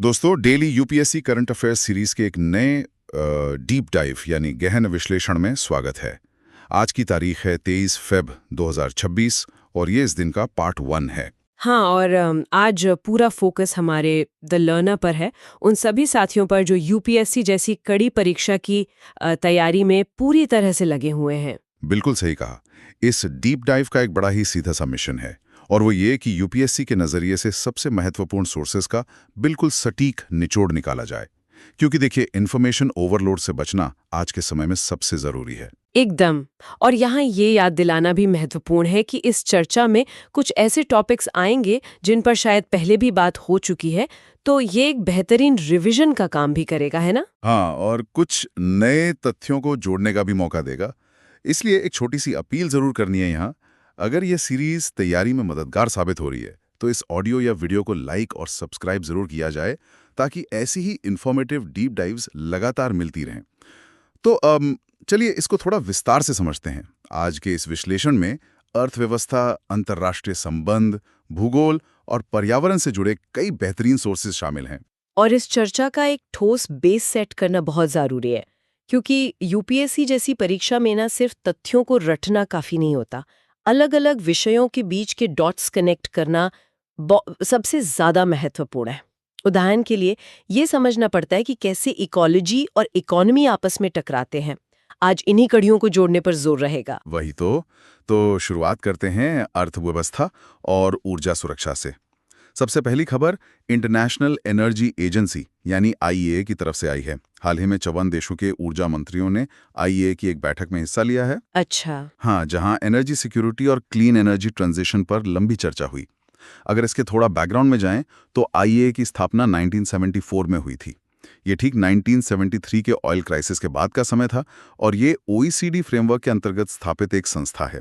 दोस्तों, daily UPSC current affairs series के एक नए डीप डाइव यानी गहन विश्लेषण में स्वागत है। आज की तारीख है 23 फेब 2026 और ये इस दिन का पार्ट 1 है। हाँ, और आज पूरा फोकस हमारे द लर्नर पर है, उन सभी साथियों पर जो यूपीएससी जैसी कड़ी परीक्षा की तैयारी में पूरी तरह से लगे हुए हैं। बिल्कुल सही कहा। इस डीप डाइव का एक बड़ा ही सीधा सा मिशन है और वो ये कि यूपीएससी के नज़रिए से सबसे महत्वपूर्ण सोर्सेज का बिल्कुल सटीक निचोड़ निकाला जाए। क्योंकि देखिए, इन्फॉर्मेशन ओवरलोड से बचना आज के समय में सबसे ज़रूरी है। एकदम। और यहाँ ये याद दिलाना भी महत्वपूर्ण है कि इस चर्चा में कुछ ऐसे टॉपिक्स आएंगे जिन पर शायद पहले भी बात हो चुकी है, तो ये एक बेहतरीन रिवीजन का काम भी करेगा, है ना? हाँ, और कुछ नए तथ्यों को जोड़ने का भी मौका देगा। इसलिए एक छोटी सी अपील ज़रूर करनी है यहाँ। अगर ये सीरीज़ तैयारी में मददगार साबित हो रही है, तो इस ऑडियो या वीडियो को लाइक और सब्सक्राइब ज़रूर किया जाए, ताकि ऐसी ही इन्फॉर्मेटिव डीप डाइव्स लगातार मिलती रहें। तो चलिए इसको थोड़ा विस्तार से समझते हैं। आज के इस विश्लेषण में अर्थव्यवस्था, अंतर्राष्ट्रीय संबंध, भूगोल और पर्यावरण से जुड़े कई बेहतरीन सोर्सेज शामिल हैं। और इस चर्चा का एक ठोस बेस सेट करना बहुत ज़रूरी है, क्योंकि यूपीएससी जैसी परीक्षा में ना सिर्फ तथ्यों को रटना काफ़ी नहीं होता। अलग अलग विषयों के बीच के डॉट्स कनेक्ट करना सबसे ज़्यादा महत्वपूर्ण है। उदाहरण के लिए ये समझना पड़ता है कि कैसे इकोलॉजी और इकोनॉमी आपस में टकराते हैं। आज इन्हीं कड़ियों को जोड़ने पर जोर रहेगा। वही तो शुरुआत करते हैं अर्थव्यवस्था और ऊर्जा सुरक्षा से। सबसे पहली खबर इंटरनेशनल एनर्जी एजेंसी यानी आईईए की तरफ से आई है। हाल ही में 54 देशों के ऊर्जा मंत्रियों ने आईईए की एक बैठक में हिस्सा लिया है। अच्छा। हाँ, जहां एनर्जी सिक्योरिटी और क्लीन एनर्जी ट्रांजिशन पर लंबी चर्चा हुई। अगर इसके थोड़ा बैकग्राउंड में जाएं, तो आईईए की स्थापना 1974 में हुई थी। ये ठीक 1973 के ऑयल क्राइसिस के बाद का समय था और ये ओईसीडी फ्रेमवर्क के अंतर्गत स्थापित एक संस्था है।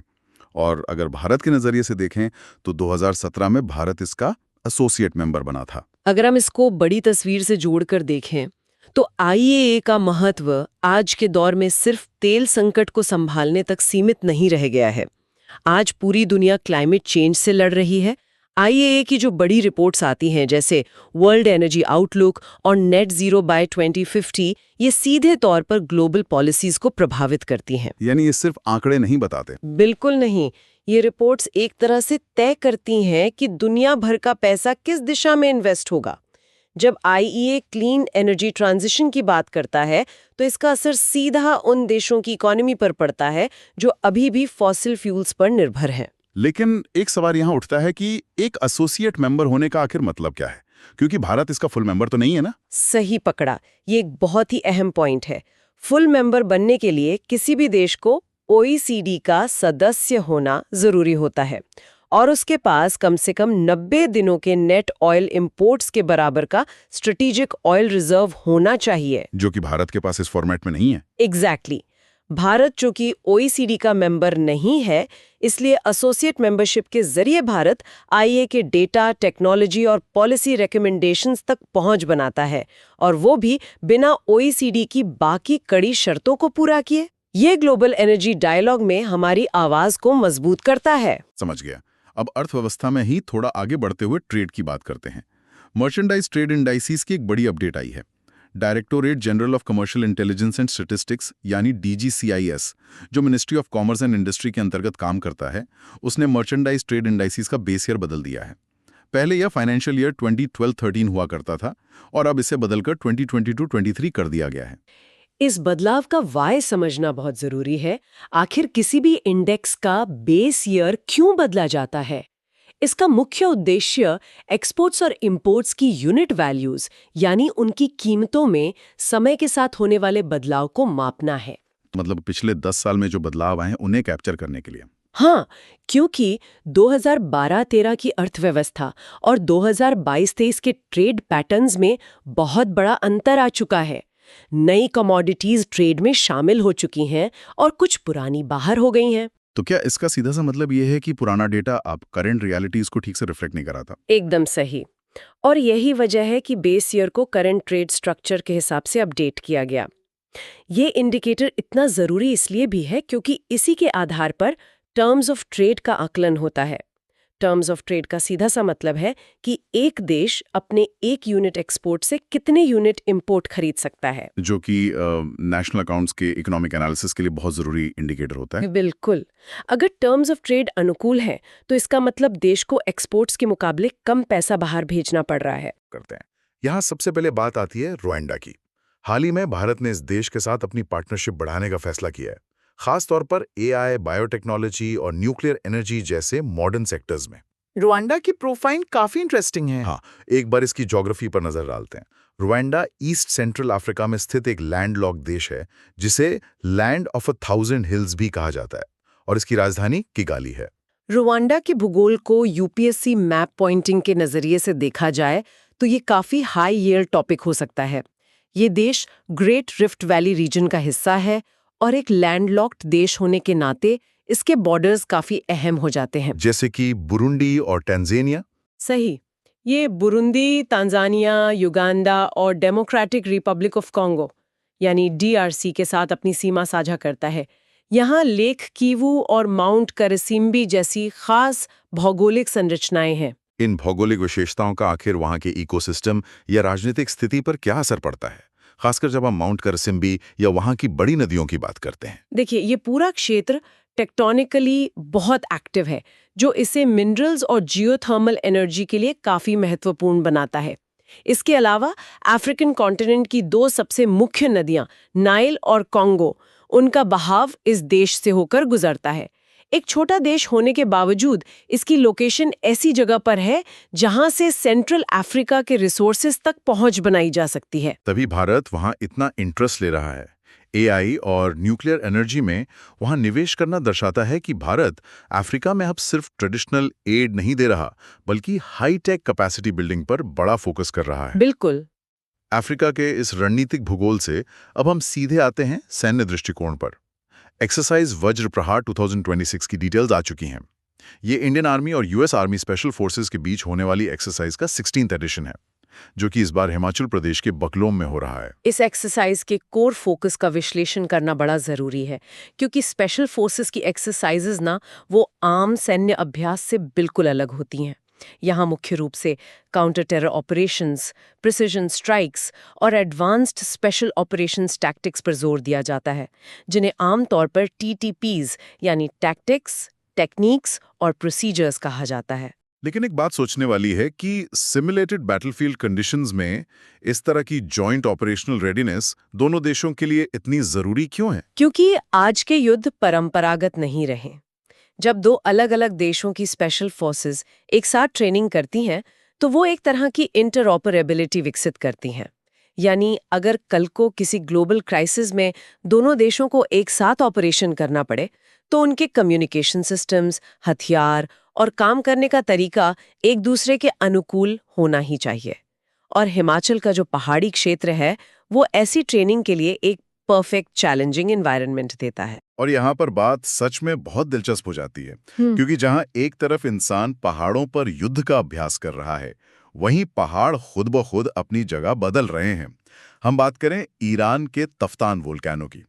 और अगर भारत के नजरिए से देखें, तो 2017 में भारत इसका एसोसिएट मेंबर बना था। अगर हम इसको बड़ी तस्वीर से जोड़कर देखें, तो आईएए का महत्व आज के दौर में सिर्फ तेल संकट को संभालने तक सीमित नहीं रह गया है। आज पूरी दुनिया क्लाइमेट चेंज से लड़ रही है। आईएए की जो बड़ी रिपोर्ट्स आती हैं, जैसे वर्ल्ड एनर्जी आउटलुक और नेट जीरो बाय 2050, ये सीधे तौर पर ग्लोबल पॉलिसीज को प्रभावित करती हैं। यानी ये सिर्फ आंकड़े नहीं बताते। बिल्कुल नहीं। ये रिपोर्ट्स एक तरह से तय करती हैं कि दुनिया भर का पैसा किस दिशा में इन्वेस्ट होगा। जब आईईए क्लीन एनर्जी ट्रांजिशन की बात करता है, तो इसका असर सीधा उन देशों की इकोनॉमी पर पड़ता है जो अभी भी फॉसिल फ्यूल्स पर निर्भर हैं। लेकिन एक सवाल यहाँ उठता है कि एक एसोसिएट मेंबर होने का आखिर मतलब क्या है? क्योंकि भारत इसका फुल मेंबर तो नहीं है ना? सही पकड़ा। ये एक बहुत ही अहम पॉइंट है। फुल मेंबर बनने के लिए किसी भी देश को ओईसीडी का सदस्य होना जरूरी होता है और उसके पास कम से कम 90 दिनों के नेट ऑयल इंपोर्ट्स के बराबर का स्ट्रेटेजिक ऑयल रिजर्व होना चाहिए, जो कि भारत के पास इस फॉर्मेट में नहीं है। एग्जैक्टली। भारत जो कि ओईसीडी का मेंबर नहीं है, इसलिए एसोसिएट मेंबरशिप के जरिए भारत आईए के डेटा, टेक्नोलॉजी और पॉलिसी रिकमेंडेशंस तक पहुंच बनाता है, और वो भी बिना ओईसीडी की बाकी कड़ी शर्तों को पूरा किए। ये ग्लोबल एनर्जी डायलॉग में हमारी आवाज को मजबूत करता है। समझ गया। अब अर्थव्यवस्था में ही थोड़ा आगे बढ़ते हुए ट्रेड की बात करते हैं। मर्चेंडाइज ट्रेड इंडाइसिस की एक बड़ी अपडेट आई है। Directorate general of commercial intelligence and statistics यानी डीजीसीआईएस, जो ministry of commerce and industry के अंतर्गत काम करता है, उसने मर्चेंडाइज ट्रेड इंडाइसिस का बेस ईयर बदल दिया है। पहले यह फाइनेंशियल ईयर 2012-13 हुआ करता था और अब इसे बदलकर 2022-23 कर दिया गया है। इस बदलाव का वाय समझना बहुत जरूरी है। आखिर किसी भी इंडेक्स का बेस ईयर क्यों बदला जाता है? इसका मुख्य उद्देश्य एक्सपोर्ट्स और इंपोर्ट्स की यूनिट वैल्यूज, यानी उनकी कीमतों में समय के साथ होने वाले बदलाव को मापना है। मतलब पिछले 10 साल में जो बदलाव आए हैं उन्हें कैप्चर करने के लिए। हाँ, क्योंकि 2012-13 की अर्थव्यवस्था और 2022-23 के ट्रेड पैटर्न्स में बहुत बड़ा अंतर आ चुका है। नई कमोडिटीज ट्रेड में शामिल हो चुकी हैं और कुछ पुरानी बाहर हो गई हैं। तो क्या इसका सीधा सा मतलब ये है कि पुराना डेटा अब करंट रियलिटीज को ठीक से रिफ्लेक्ट नहीं कराता? एकदम सही। और यही वजह है कि बेस ईयर को करंट ट्रेड स्ट्रक्चर के हिसाब से अपडेट किया गया। ये इंडिकेटर इतना जरूरी इसलिए भी है क्योंकि इसी के आधार पर टर्म्स ऑफ ट्रेड का आकलन होता है। टर्म्स ऑफ ट्रेड का सीधा सा मतलब है कि एक देश अपने एक यूनिट एक्सपोर्ट से कितने यूनिट इंपोर्ट खरीद सकता है। जो कि नेशनल अकाउंट्स के इकोनॉमिक एनालिसिस के लिए बहुत जरूरी इंडिकेटर होता है। बिल्कुल। अगर टर्म्स ऑफ ट्रेड अनुकूल है तो इसका मतलब देश को एक्सपोर्ट्स के मुकाबले कम पैसा बाहर भेजना पड़ रहा है। करते हैं। यहाँ सबसे पहले बात आती है रुवांडा की। हाल ही में भारत ने इस देश के साथ अपनी पार्टनरशिप बढ़ाने का फैसला किया है, खास तौर पर एआई, बायोटेक्नोलॉजी और न्यूक्लियर एनर्जी जैसे मॉडर्न सेक्टर्स में। रुवांडा की प्रोफाइल काफी इंटरेस्टिंग है। हाँ, एक बार इसकी ज्योग्राफी पर नजर डालते हैं। रुवांडा ईस्ट सेंट्रल अफ्रीका में स्थित एक लैंडलॉक्ड देश है, जिसे लैंड ऑफ 1,000 हिल्स भी कहा जाता है, और इसकी राजधानी किगाली है। रुवांडा के भूगोल को यूपीएससी मैप पॉइंटिंग के नजरिए से देखा जाए तो ये काफी हाई यील्ड टॉपिक हो सकता है। ये देश ग्रेट रिफ्ट वैली रीजन का हिस्सा है और एक लैंडलॉक्ड देश होने के नाते इसके बॉर्डर्स काफी अहम हो जाते हैं। जैसे कि बुरुंडी और टैंजानिया। सही। ये बुरुंदी, तांजानिया, युगांडा और डेमोक्रेटिक रिपब्लिक ऑफ कॉन्गो यानी डीआरसी के साथ अपनी सीमा साझा करता है। यहाँ लेक कीवू और माउंट करसिम्बी जैसी खास भौगोलिक संरचनाएं हैं। इन भौगोलिक विशेषताओं का आखिर वहां के इकोसिस्टम या राजनीतिक स्थिति पर क्या असर पड़ता है, खासकर जब हम माउंट करसिम्बी या वहां की बड़ी नदियों की बात करते हैं? देखिए, ये पूरा क्षेत्र टेक्टोनिकली बहुत एक्टिव है, जो इसे मिनरल्स और जियोथर्मल एनर्जी के लिए काफी महत्वपूर्ण बनाता है। इसके अलावा अफ्रीकन कॉन्टिनेंट की दो सबसे मुख्य नदियां नाइल और कॉन्गो, उनका बहाव इस देश से होकर गुजरता है। एक छोटा देश होने के बावजूद इसकी लोकेशन ऐसी जगह पर है जहां से सेंट्रल अफ्रीका के रिसोर्सेज तक पहुंच बनाई जा सकती है। तभी भारत वहां इतना इंटरेस्ट ले रहा है। एआई और न्यूक्लियर एनर्जी में वहां निवेश करना दर्शाता है कि भारत अफ्रीका में अब सिर्फ ट्रेडिशनल एड नहीं दे रहा, बल्कि हाई-टेक कैपेसिटी बिल्डिंग पर बड़ा फोकस कर रहा है। बिल्कुल। अफ्रीका के इस रणनीतिक भूगोल से अब हम सीधे आते हैं सैन्य दृष्टिकोण पर। एक्सरसाइज वज्र प्रहार 2026 की डिटेल्स आ चुकी हैं। ये इंडियन आर्मी और यूएस आर्मी स्पेशल फोर्सेस के बीच होने वाली एक्सरसाइज का 16th एडिशन है, जो कि इस बार हिमाचल प्रदेश के बकलोम में हो रहा है। इस एक्सरसाइज के कोर फोकस का विश्लेषण करना बड़ा जरूरी है, क्योंकि स्पेशल फोर्सेस की एक्सरसाइजेज ना वो आम सैन्य अभ्यास से बिल्कुल अलग होती हैं। यहाँ मुख्य रूप से counter terror operations, precision strikes और एडवांस्ड स्पेशल ऑपरेशंस टैक्टिक्स पर जोर दिया जाता है, जिन्हें आमतौर पर TTPs यानी टैक्टिक्स, टेक्निक्स और प्रोसीजर्स कहा जाता है। लेकिन एक बात सोचने वाली है कि सिमुलेटेड बैटलफील्ड कंडीशंस में इस तरह की जॉइंट ऑपरेशनल रेडीनेस दोनों देशों के लिए इतनी जरूरी क्यों है? क्योंकि आज के युद्ध परंपरागत नहीं रहे। जब दो अलग अलग देशों की स्पेशल फोर्सेस एक साथ ट्रेनिंग करती हैं, तो वो एक तरह की इंटरऑपरेबिलिटी विकसित करती हैं। यानी अगर कल को किसी ग्लोबल क्राइसिस में दोनों देशों को एक साथ ऑपरेशन करना पड़े, तो उनके कम्युनिकेशन सिस्टम्स, हथियार और काम करने का तरीका एक दूसरे के अनुकूल होना ही चाहिए। और हिमाचल का जो पहाड़ी क्षेत्र है, वो ऐसी ट्रेनिंग के लिए एक परफेक्ट चैलेंजिंग एनवायरनमेंट देता है। और यहाँ पर बात सच में बहुत दिलचस्प हो जाती है, क्योंकि जहाँ एक तरफ इंसान पहाड़ों पर युद्ध का अभ्यास कर रहा है, वहीं पहाड़ खुद ब खुद अपनी जगह बदल रहे हैं। हम बात करें ईरान के तफ्तान वोल्केनो की।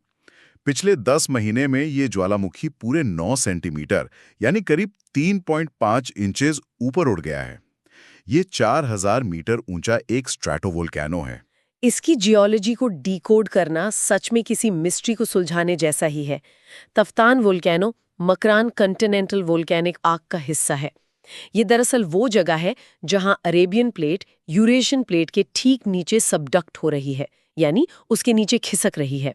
पिछले 10 महीने में ये ज्वालामुखी पूरे 9 सेंटीमीटर यानी करीब 3.5 इंचेस ऊपर उड़ गया है। ये 4000 मीटर ऊंचा एक स्ट्रैटोवोल्केनो है। इसकी जियोलॉजी को डिकोड करना सच में किसी मिस्ट्री को सुलझाने जैसा ही है। Taftan volcano Makran continental volcanic arc का हिस्सा है। ये दरअसल वो जगह है जहां अरेबियन प्लेट यूरेशियन प्लेट के ठीक नीचे सबडक्ट हो रही है, यानी उसके नीचे खिसक रही है।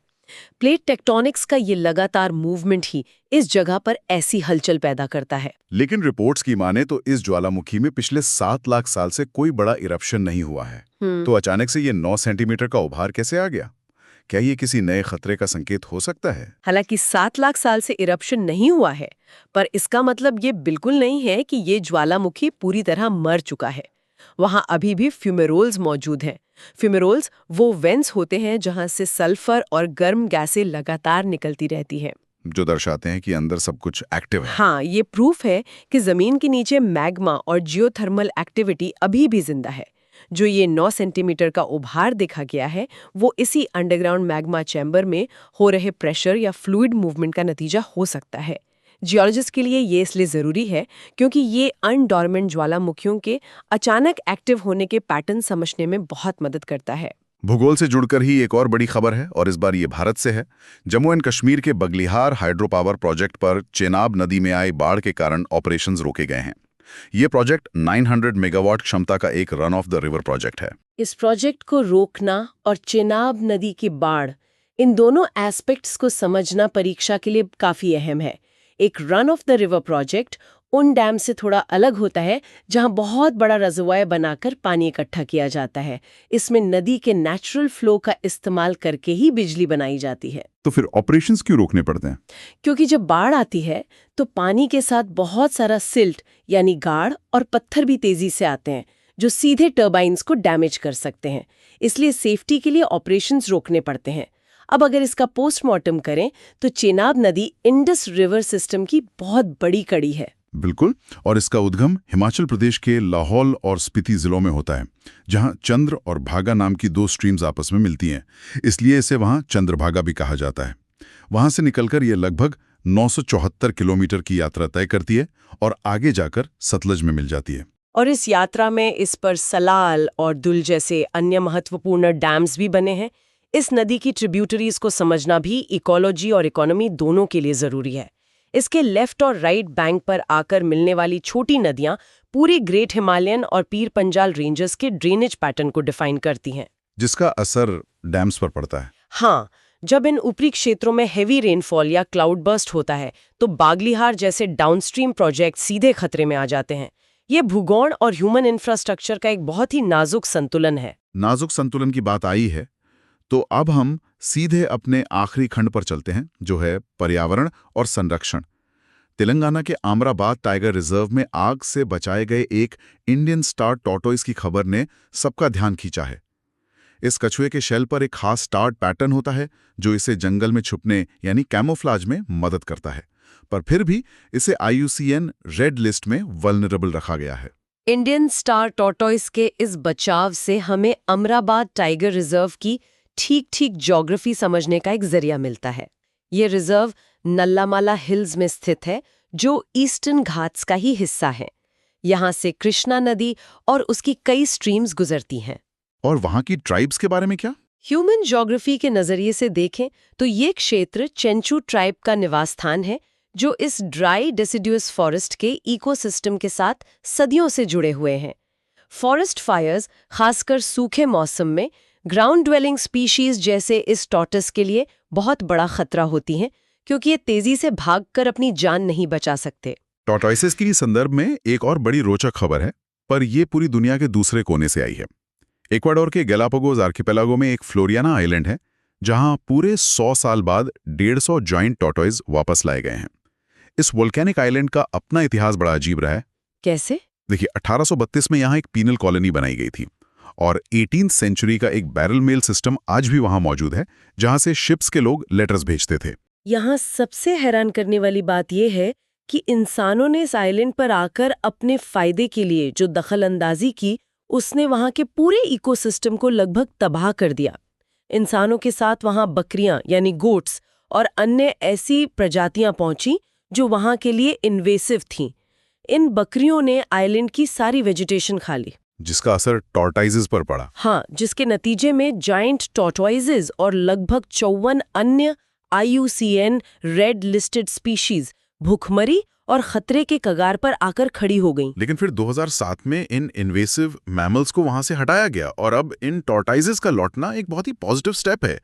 प्लेट टेक्टोनिक्स का ये लगातार मूवमेंट ही इस जगह पर ऐसी हलचल पैदा करता है। लेकिन रिपोर्ट्स की माने तो इस ज्वालामुखी में पिछले 7 लाख साल से कोई बड़ा इरप्शन नहीं हुआ है। तो अचानक से ये 9 सेंटीमीटर का उभार कैसे आ गया? क्या ये किसी नए खतरे का संकेत हो सकता है? हालांकि 7 लाख साल से इरप्शन नहीं हुआ है, पर इसका मतलब ये बिल्कुल नहीं है कि ये ज्वालामुखी पूरी तरह मर चुका है। वहां अभी भी फ्यूमेरोल्स मौजूद हैं। फ्यूमेरोल्स वो वेंट्स होते हैं जहां से सल्फर और गर्म गैसें लगातार निकलती रहती हैं, जो दर्शाते हैं कि अंदर सब कुछ एक्टिव है। हाँ, ये प्रूफ है कि जमीन के नीचे मैग्मा और जियोथर्मल एक्टिविटी अभी भी जिंदा है। जो ये 9 सेंटीमीटर का उभार देखा गया है, वो इसी अंडरग्राउंड मैग्मा चैम्बर में हो रहे प्रेशर या फ्लूइड मूवमेंट का नतीजा हो सकता है, जियोलॉजिस्ट के लिए ये इसलिए ज़रूरी है क्योंकि ये अनडॉर्मेंट ज्वालामुखियों के अचानक एक्टिव होने के पैटर्न समझने में बहुत मदद करता है। भूगोल से जुड़कर ही एक और बड़ी खबर है और इस बार ये भारत से है। जम्मू एंड कश्मीर के बगलिहार हाइड्रो पावर प्रोजेक्ट पर चेनाब नदी में आई बाढ़ के कारण ऑपरेशंस रोके गए हैं। ये प्रोजेक्ट 900 मेगावाट क्षमता का एक run of the river project है। इस प्रोजेक्ट को रोकना और चेनाब नदी की बाढ़, इन दोनों एस्पेक्ट्स को समझना परीक्षा के लिए काफी अहम है। एक run of the river project उन डैम से थोड़ा अलग होता है जहां बहुत बड़ा रिजर्वायर बनाकर पानी इकट्ठा किया जाता है। इसमें नदी के नेचुरल फ्लो का इस्तेमाल करके ही बिजली बनाई जाती है। तो फिर ऑपरेशंस क्यों रोकने पड़ते हैं? क्योंकि जब बाढ़ आती है तो पानी के साथ बहुत सारा सिल्ट यानी गाड़ और पत्थर भी तेजी से आते हैं जो सीधे टर्बाइन्स को डैमेज कर सकते हैं। इसलिए सेफ्टी के लिए ऑपरेशंस रोकने पड़ते हैं। अब अगर इसका पोस्टमार्टम करें तो चेनाब नदी इंडस रिवर सिस्टम की बहुत बड़ी कड़ी है। बिल्कुल, और इसका उद्गम हिमाचल प्रदेश के लाहौल और स्पीति जिलों में होता है, जहां चंद्र और भागा नाम की दो स्ट्रीम्स आपस में मिलती हैं। इसलिए इसे वहां चंद्रभागा भी कहा जाता है। वहां से निकलकर ये लगभग 974 किलोमीटर की यात्रा तय करती है और आगे जाकर सतलज में मिल जाती है। और इस यात्रा में इस पर सलाल और दुल जैसे अन्य महत्वपूर्ण डैम्स भी बने हैं। इस नदी की ट्रिब्यूटरीज को समझना भी इकोलॉजी और इकोनॉमी दोनों के लिए जरूरी है। इसके लेफ्ट और राइट बैंक पर आकर मिलने वाली छोटी नदियां पूरी ग्रेट हिमालयन और पीर पंजाल रेंजर्स के ड्रेनेज पैटर्न को डिफाइन करती हैं, जिसका असर डैम्स पर पड़ता है। हाँ, जब इन ऊपरी क्षेत्रों में हेवी रेनफॉल या क्लाउड बर्स्ट होता है तो बागलीहार जैसे डाउनस्ट्रीम प्रोजेक्ट सीधे खतरे में आ जाते हैं। ये भूगोल और ह्यूमन इंफ्रास्ट्रक्चर का एक बहुत ही नाजुक संतुलन है। नाजुक संतुलन की बात आई है तो अब हम सीधे अपने आखिरी खंड पर चलते हैं, जो है पर्यावरण और संरक्षण। तेलंगाना के आमराबाद टाइगर रिजर्व में आग से बचाए गए एक इंडियन स्टार टॉर्टोइस की खबर ने सबका ध्यान खींचा है। इस कछुए के शेल पर एक खास स्टार्ट पैटर्न होता है जो इसे जंगल में छुपने यानी कैमोफ्लाज में मदद करता है, पर फिर भी इसे IUCN रेड लिस्ट में वल्नरेबल रखा गया है। इंडियन स्टार टॉर्टोइस के इस बचाव से हमें अमराबाद टाइगर रिजर्व की ठीक ज्योग्राफी समझने का एक जरिया मिलता है। ये रिजर्व नल्लामाला हिल्स में स्थित है, जो ईस्टर्न घाट्स का ही हिस्सा है। यहाँ से कृष्णा नदी और उसकी कई स्ट्रीम्स गुजरती हैं। और वहाँ की ट्राइब्स के बारे में क्या? ह्यूमन ज्योग्राफी के नजरिए से देखें तो ये क्षेत्र चेंचू ट्राइब का निवास स्थान है, जो इस ड्राई डेसिडुअस फॉरेस्ट के इकोसिस्टम के साथ सदियों से जुड़े हुए हैं। फॉरेस्ट फायर्स, खासकर सूखे मौसम में, ग्राउंड ड्वेलिंग स्पीशीज जैसे इस टॉर्टस के लिए बहुत बड़ा खतरा होती हैं, क्योंकि ये तेजी से भागकर अपनी जान नहीं बचा सकते। टॉर्टोइसेस के संदर्भ में एक और बड़ी रोचक खबर है, पर यह पूरी दुनिया के दूसरे कोने से आई है। इक्वाडोर के गैलापागोस आर्किपेलागो में एक फ्लोरियाना आइलैंड है, जहां पूरे 100 साल बाद 150 जॉइंट टॉर्टोइज वापस लाए गए हैं। इस वोल्केनिक आइलैंड का अपना इतिहास बड़ा अजीब रहा है। कैसे? देखिए, 1832 में यहाँ एक पीनल कॉलोनी बनाई गई थी और 18वीं सेंचुरी का एक बैरल मेल सिस्टम आज भी वहां मौजूद है, जहां से शिप्स के लोग लेटर्स भेजते थे। यहाँ सबसे हैरान करने वाली बात यह है कि इंसानों ने इस आइलैंड पर आकर अपने फायदे के लिए जो दखल अंदाजी की, उसने वहाँ के पूरे इकोसिस्टम को लगभग तबाह कर दिया। इंसानों के साथ वहाँ बकरियां यानी गोट्स और अन्य ऐसी प्रजातियां पहुंची जो वहाँ के लिए इन्वेसिव थीं। इन बकरियों ने आइलैंड की सारी वेजिटेशन खा ली, जिसका असर टॉर्टोइजेस पर पड़ा। हाँ, जिसके नतीजे में जायंट टॉर्टोइजेस और लगभग 54 अन्य IUCN रेड लिस्टेड स्पीशीज भूखमरी और खतरे के कगार पर आकर खड़ी हो गईं। लेकिन फिर 2007 में इन इन्वेसिव मैमल्स को वहां से हटाया गया और अब इन टॉर्टोइजेस का लौटना एक बहुत ही पॉजिटिव स्टेप है।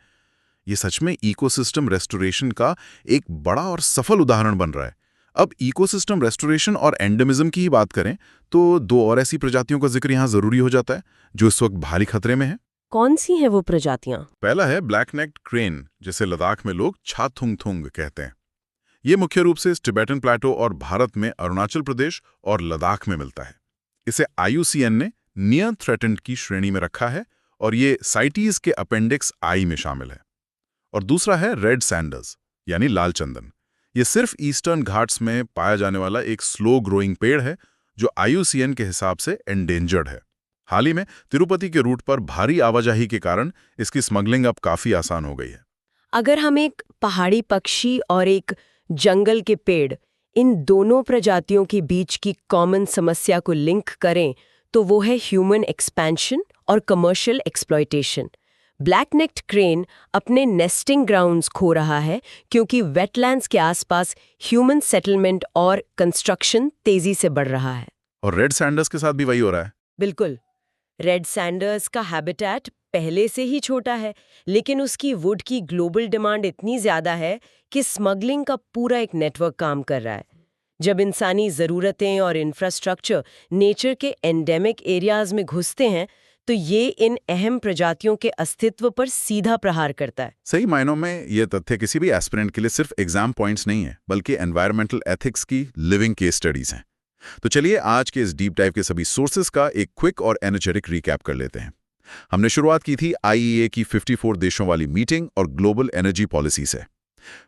ये सच में इकोसिस्टम रेस्टोरेशन का एक बड़ा और सफल उदाहरण बन रहा है। अब इकोसिस्टम रेस्टोरेशन और एंडेमिज्म की ही बात करें तो दो और ऐसी प्रजातियों का जिक्र यहाँ जरूरी हो जाता है जो इस वक्त भारी खतरे में है। कौन सी हैं वो प्रजातियां? पहला है ब्लैक नेक्ड क्रेन, जिसे लद्दाख में लोग छाथुंगथुंग कहते हैं। ये मुख्य रूप से इस टिबेटन प्लेटो और भारत में अरुणाचल प्रदेश और लद्दाख में मिलता है। इसे IUCN ने नियर थ्रेटेंड की श्रेणी में रखा है और ये साइटीज के अपेंडिक्स I में शामिल है। और दूसरा है रेड सैंडर्स यानी लाल चंदन। ये सिर्फ ईस्टर्न घाट्स में पाया जाने वाला एक स्लो ग्रोइंग पेड़ है जो IUCN के हिसाब से एंडेंजर्ड है। हाल ही में तिरुपति के रूट पर भारी आवाजाही के कारण इसकी स्मगलिंग अब काफी आसान हो गई है। अगर हम एक पहाड़ी पक्षी और एक जंगल के पेड़, इन दोनों प्रजातियों के बीच की कॉमन समस्या को लिंक करें तो वो है ह्यूमन एक्सपेंशन और commercial exploitation. Black necked crane अपने नेस्टिंग ग्राउंड्स खो रहा है क्योंकि वेटलैंड्स के आसपास ह्यूमन सेटलमेंट और कंस्ट्रक्शन तेजी से बढ़ रहा है। और रेड सैंडर्स के साथ भी वही हो रहा है। बिल्कुल। रेड सैंडर्स का हैबिटेट पहले से ही छोटा है, लेकिन उसकी वुड की ग्लोबल डिमांड इतनी ज्यादा है कि स्मगलिंग का पूरा एक नेटवर्क काम कर रहा है। जब इंसानी ज़रूरतें और इंफ्रास्ट्रक्चर नेचर के एंडेमिक एरियाज में घुसते हैं तो ये इन अहम प्रजातियों के अस्तित्व पर सीधा प्रहार करता है। सही मायनों में ये तथ्य किसी भी एस्पिरेंट के लिए सिर्फ एग्जाम पॉइंट्स नहीं है, बल्कि एनवायरमेंटल एथिक्स की लिविंग केस स्टडीज हैं। तो चलिए आज के इस डीप डाइव के सभी सोर्सेज का एक क्विक और एनर्जेटिक रिकैप कर लेते हैं। हमने शुरुआत की थी आईईए की 54 देशों वाली मीटिंग और ग्लोबल एनर्जी पॉलिसी से।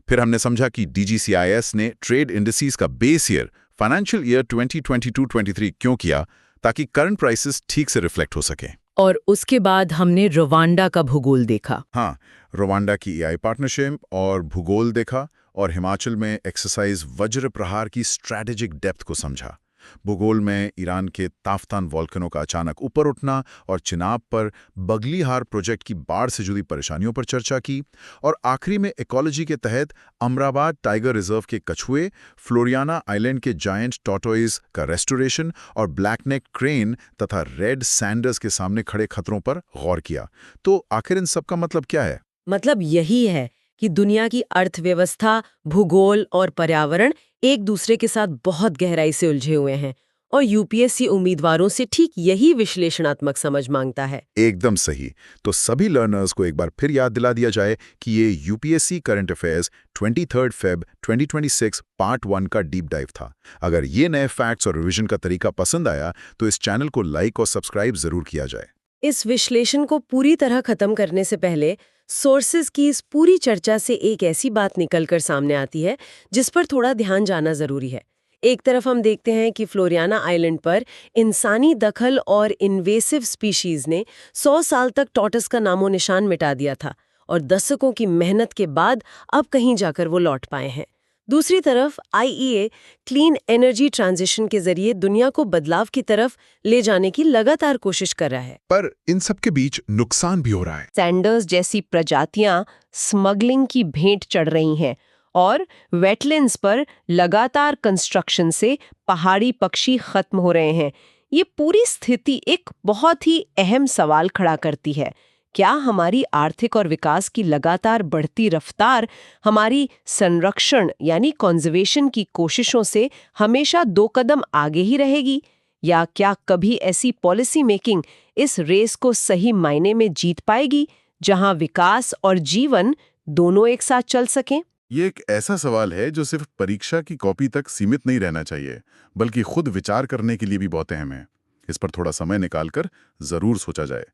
फिर हमने समझा कि डीजीसीआईएस ने ट्रेड इंडिसेस का बेस ईयर फाइनेंशियल ईयर 2022-23 क्यों किया, ताकि करंट प्राइसेस ठीक से रिफ्लेक्ट हो सके। और उसके बाद हमने रवांडा का भूगोल देखा। हाँ, रवांडा की एआई पार्टनरशिप और भूगोल देखा, और हिमाचल में एक्सरसाइज वज्र प्रहार की स्ट्रैटेजिक डेप्थ को समझा। भूगोल में ईरान के ताफ्तान वॉल्केनो का अचानक ऊपर उठना और चिनाब पर बगलीहार प्रोजेक्ट की बाढ़ से जुड़ी परेशानियों पर चर्चा की। और आखिरी में इकोलॉजी के तहत अमराबाद टाइगर रिजर्व के कछुए, फ्लोरियाना आइलैंड के जायंट टॉर्टोइज का रेस्टोरेशन और ब्लैक नेक क्रेन तथा रेड सैंडर्स के सामने खड़े खतरों पर गौर किया। तो आखिर इन सब का मतलब क्या है? मतलब यही है कि दुनिया की अर्थव्यवस्था, भूगोल और पर्यावरण एक दूसरे के साथ बहुत गहराई से उलझे हुए हैं, और यूपीएससी उम्मीदवारों से ठीक यही विश्लेषणात्मक समझ मांगता है। एकदम सही। तो सभी लर्नर्स को एक बार फिर याद दिला दिया जाए कि ये UPSC current affairs 23 Feb 2026 part 1 का डीप डाइव था। अगर ये नए फैक्ट्स और रिवीजन का तरीका पसंद आया तो इस चैनल को लाइक और सब्सक्राइब जरूर किया जाए। इस विश्लेषण को पूरी तरह खत्म करने से पहले सोर्सेज की इस पूरी चर्चा से एक ऐसी बात निकलकर सामने आती है जिस पर थोड़ा ध्यान जाना जरूरी है। एक तरफ हम देखते हैं कि फ्लोरियाना आइलैंड पर इंसानी दखल और इन्वेसिव स्पीशीज ने 100 साल तक टॉर्टस का नामो निशान मिटा दिया था, और दशकों की मेहनत के बाद अब कहीं जाकर वो लौट पाए हैं। दूसरी तरफ आईईए क्लीन एनर्जी ट्रांजिशन के जरिए दुनिया को बदलाव की तरफ ले जाने की लगातार कोशिश कर रहा है। पर इन सब के बीच नुकसान भी हो रहा है। सैंडर्स जैसी प्रजातियां स्मगलिंग की भेंट चढ़ रही हैं, और वेटलैंड्स पर लगातार कंस्ट्रक्शन से पहाड़ी पक्षी खत्म हो रहे हैं। ये पूरी स्थिति एक बहुत ही अहम सवाल खड़ा करती है। क्या हमारी आर्थिक और विकास की लगातार बढ़ती रफ्तार हमारी संरक्षण यानी कंजर्वेशन की कोशिशों से हमेशा 2 कदम आगे ही रहेगी, या क्या कभी ऐसी पॉलिसी मेकिंग इस रेस को सही मायने में जीत पाएगी जहां विकास और जीवन दोनों एक साथ चल सकें? ये एक ऐसा सवाल है जो सिर्फ परीक्षा की कॉपी तक सीमित नहीं रहना चाहिए, बल्कि खुद विचार करने के लिए भी बहुत अहम है। इस पर थोड़ा समय निकालकर जरूर सोचा जाए।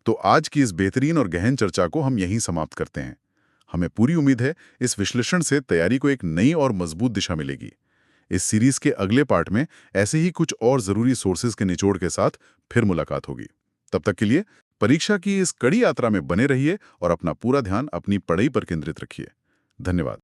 तो आज की इस बेहतरीन और गहन चर्चा को हम यहीं समाप्त करते हैं। हमें पूरी उम्मीद है इस विश्लेषण से तैयारी को एक नई और मजबूत दिशा मिलेगी। इस सीरीज के अगले पार्ट में ऐसे ही कुछ और जरूरी सोर्सेज के निचोड़ के साथ फिर मुलाकात होगी। तब तक के लिए परीक्षा की इस कड़ी यात्रा में बने रहिए और अपना पूरा ध्यान अपनी पढ़ाई पर केंद्रित रखिए। धन्यवाद।